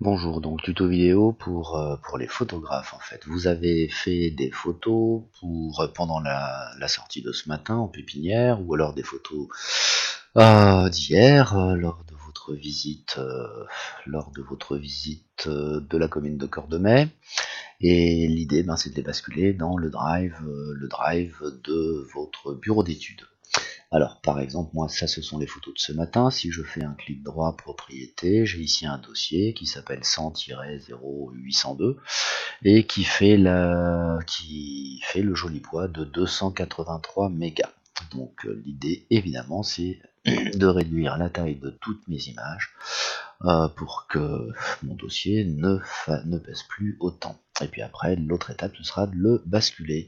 Bonjour, donc tuto vidéo pour les photographes en fait. Vous avez fait des photos pendant la sortie de ce matin en pépinière ou alors des photos d'hier lors de votre visite de la commune de Cordemais. Et l'idée c'est de les basculer dans le drive de votre bureau d'études. Alors, par exemple, moi, ça, ce sont les photos de ce matin. Si je fais un clic droit propriété, j'ai ici un dossier qui s'appelle 100-0802 et qui fait le joli poids de 283 mégas. Donc, l'idée, évidemment, c'est de réduire la taille de toutes mes images pour que mon dossier ne pèse plus autant. Et puis après, l'autre étape, ce sera de le basculer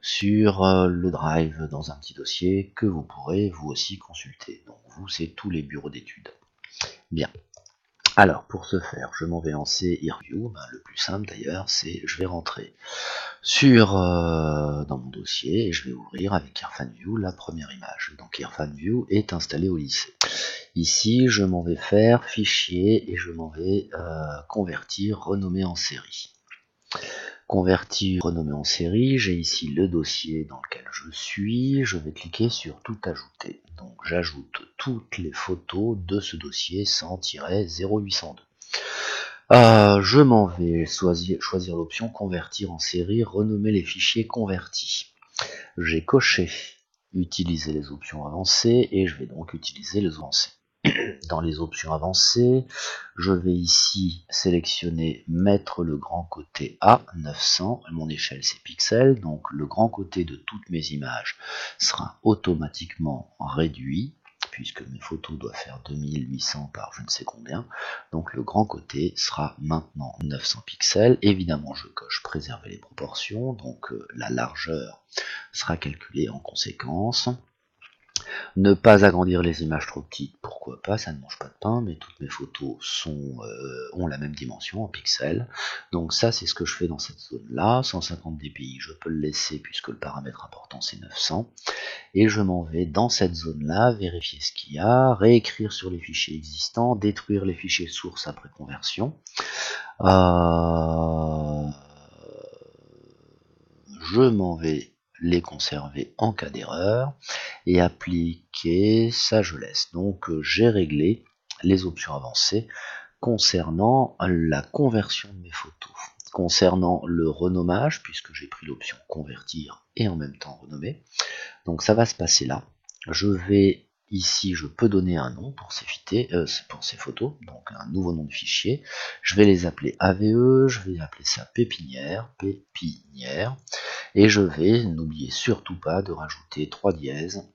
sur le drive dans un petit dossier que vous pourrez vous aussi consulter. Donc vous, c'est tous les bureaux d'études. Bien. Alors pour ce faire, je m'en vais en CIRView. Le plus simple d'ailleurs, c'est je vais rentrer dans mon dossier et je vais ouvrir avec IrfanView la première image. Donc IrfanView est installé au lycée. Ici, je m'en vais faire fichier et je m'en vais convertir, renommer en série. Convertir, renommer en série, j'ai ici le dossier dans lequel je suis, je vais cliquer sur tout ajouter. Donc j'ajoute toutes les photos de ce dossier 100-0802. Je m'en vais choisir l'option convertir en série, renommer les fichiers convertis. J'ai coché utiliser les options avancées et je vais donc utiliser les avancées. Dans les options avancées, je vais ici sélectionner mettre le grand côté à 900, mon échelle c'est pixels, donc le grand côté de toutes mes images sera automatiquement réduit, puisque mes photos doivent faire 2800 par je ne sais combien, donc le grand côté sera maintenant 900 pixels, évidemment je coche préserver les proportions, donc la largeur sera calculée en conséquence. Ne pas agrandir les images trop petites, pourquoi pas, ça ne mange pas de pain, mais toutes mes photos ont la même dimension en pixels. Donc ça, c'est ce que je fais dans cette zone-là. 150 dpi, je peux le laisser puisque le paramètre important, c'est 900. Et je m'en vais dans cette zone-là, vérifier ce qu'il y a, réécrire sur les fichiers existants, détruire les fichiers sources après conversion. Je m'en vais les conserver en cas d'erreur et appliquer, ça je laisse. Donc j'ai réglé les options avancées concernant la conversion de mes photos. Concernant le renommage, puisque j'ai pris l'option convertir et en même temps renommer, donc ça va se passer là. Je vais ici, je peux donner un nom pour ces photos, donc un nouveau nom de fichier. Je vais les appeler AVE, je vais appeler ça pépinière, et je vais, n'oubliez surtout pas de rajouter 3 dièses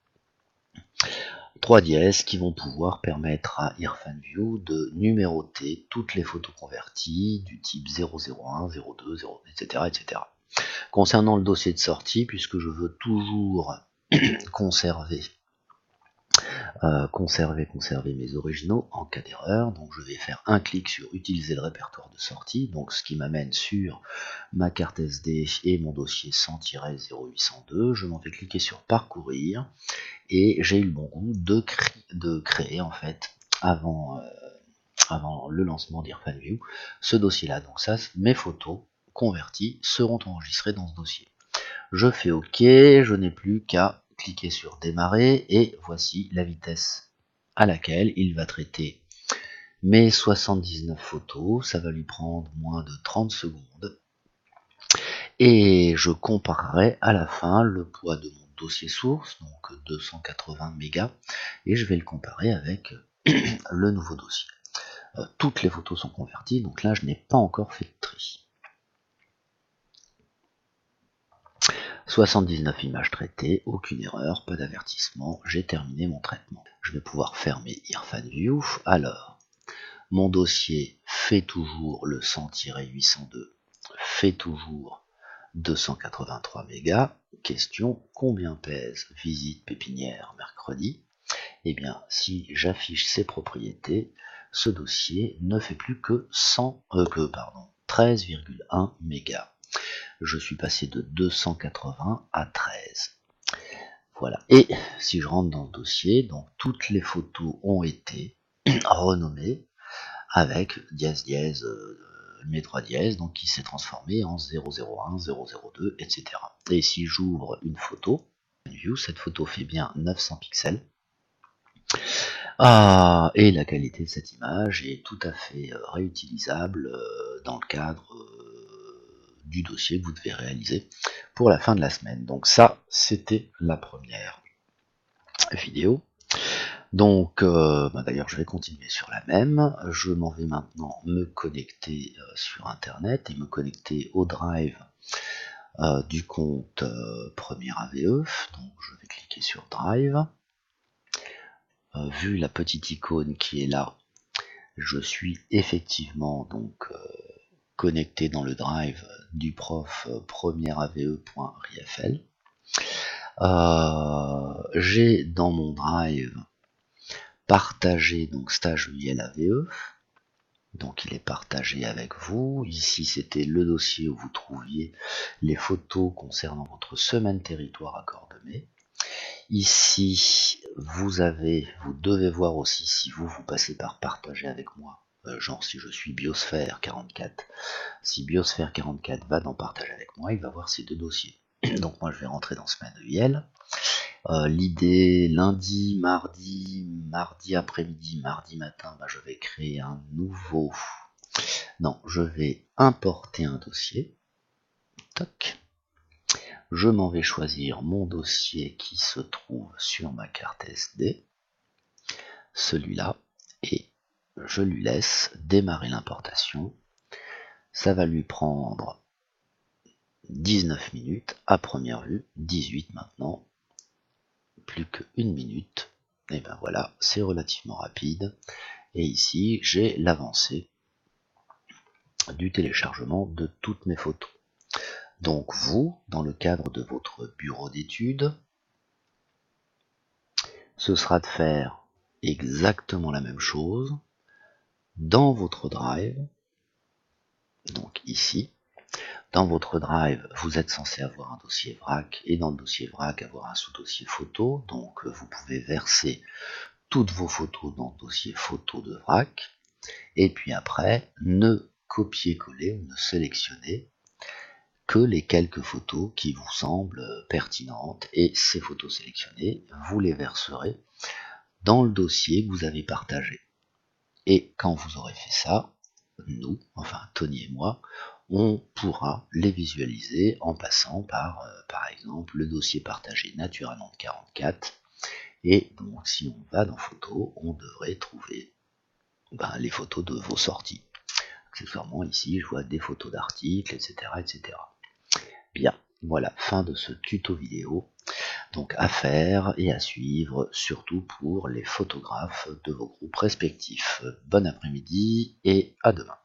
qui vont pouvoir permettre à IrfanView de numéroter toutes les photos converties du type 001, 02, 0, etc., etc. Concernant le dossier de sortie, puisque je veux toujours conserver mes originaux en cas d'erreur, donc je vais faire un clic sur utiliser le répertoire de sortie, donc ce qui m'amène sur ma carte SD et mon dossier 100-0802, je m'en vais cliquer sur parcourir et j'ai eu le bon goût de créer en fait avant le lancement d'IrfanView ce dossier là. Donc ça, mes photos converties seront enregistrées dans ce dossier. Je fais OK, je n'ai plus qu'à cliquer sur démarrer et voici la vitesse à laquelle il va traiter mes 79 photos. Ça va lui prendre moins de 30 secondes et je comparerai à la fin le poids de mon dossier source, donc 280 mégas, et je vais le comparer avec le nouveau dossier. Toutes les photos sont converties, donc là je n'ai pas encore fait de tri. 79 images traitées, aucune erreur, pas d'avertissement, j'ai terminé mon traitement. Je vais pouvoir fermer IrfanView. Alors, mon dossier fait toujours le 100-802, fait toujours 283 mégas. Question, combien pèse visite pépinière mercredi? Eh bien, si j'affiche ses propriétés, ce dossier ne fait plus que 13,1 mégas. Je suis passé de 280 à 13. Voilà. Et si je rentre dans le dossier, donc toutes les photos ont été renommées avec dièse dièse mes 3 dièses, donc qui s'est transformé en 001, 002, etc. Et si j'ouvre une photo, cette photo fait bien 900 pixels. Et la qualité de cette image est tout à fait réutilisable dans le cadre du dossier que vous devez réaliser pour la fin de la semaine. Donc ça, c'était la première vidéo. Donc, d'ailleurs, je vais continuer sur la même. Je m'en vais maintenant me connecter sur Internet et me connecter au Drive du compte Premier AVE. Donc, je vais cliquer sur Drive. Vu la petite icône qui est là, je suis effectivement donc connecté dans le Drive du prof premierave.riefl. J'ai dans mon Drive partagé donc stage UIL AVE, donc il est partagé avec vous. Ici c'était le dossier où vous trouviez les photos concernant votre semaine territoire à Cordemais. Ici vous devez voir aussi si vous passez par partager avec moi, genre si je suis Biosphère 44, si Biosphère 44 va dans partage avec moi, il va voir ces deux dossiers. Donc moi je vais rentrer dans semaine UIL. L'idée, lundi, mardi après-midi, mardi matin, je vais créer un nouveau... Non, je vais importer un dossier. Toc. Je m'en vais choisir mon dossier qui se trouve sur ma carte SD. Celui-là. Et je lui laisse démarrer l'importation. Ça va lui prendre 19 minutes à première vue, 18 maintenant. Plus qu'une minute, et ben voilà, c'est relativement rapide. Et ici, j'ai l'avancée du téléchargement de toutes mes photos. Donc vous, dans le cadre de votre bureau d'études, ce sera de faire exactement la même chose dans votre Drive. Donc ici, dans votre Drive, vous êtes censé avoir un dossier VRAC, et dans le dossier VRAC, avoir un sous-dossier photo. Donc vous pouvez verser toutes vos photos dans le dossier photo de VRAC, et puis après, ne copier-coller ou ne sélectionner que les quelques photos qui vous semblent pertinentes, et ces photos sélectionnées, vous les verserez dans le dossier que vous avez partagé. Et quand vous aurez fait ça, nous, enfin Tony et moi, on pourra les visualiser en passant par exemple, le dossier partagé Nature à Nantes 44. Et donc, si on va dans photos, on devrait trouver les photos de vos sorties. Accessoirement, ici, je vois des photos d'articles, etc., etc. Bien, voilà, fin de ce tuto vidéo. Donc, à faire et à suivre, surtout pour les photographes de vos groupes respectifs. Bon après-midi et à demain.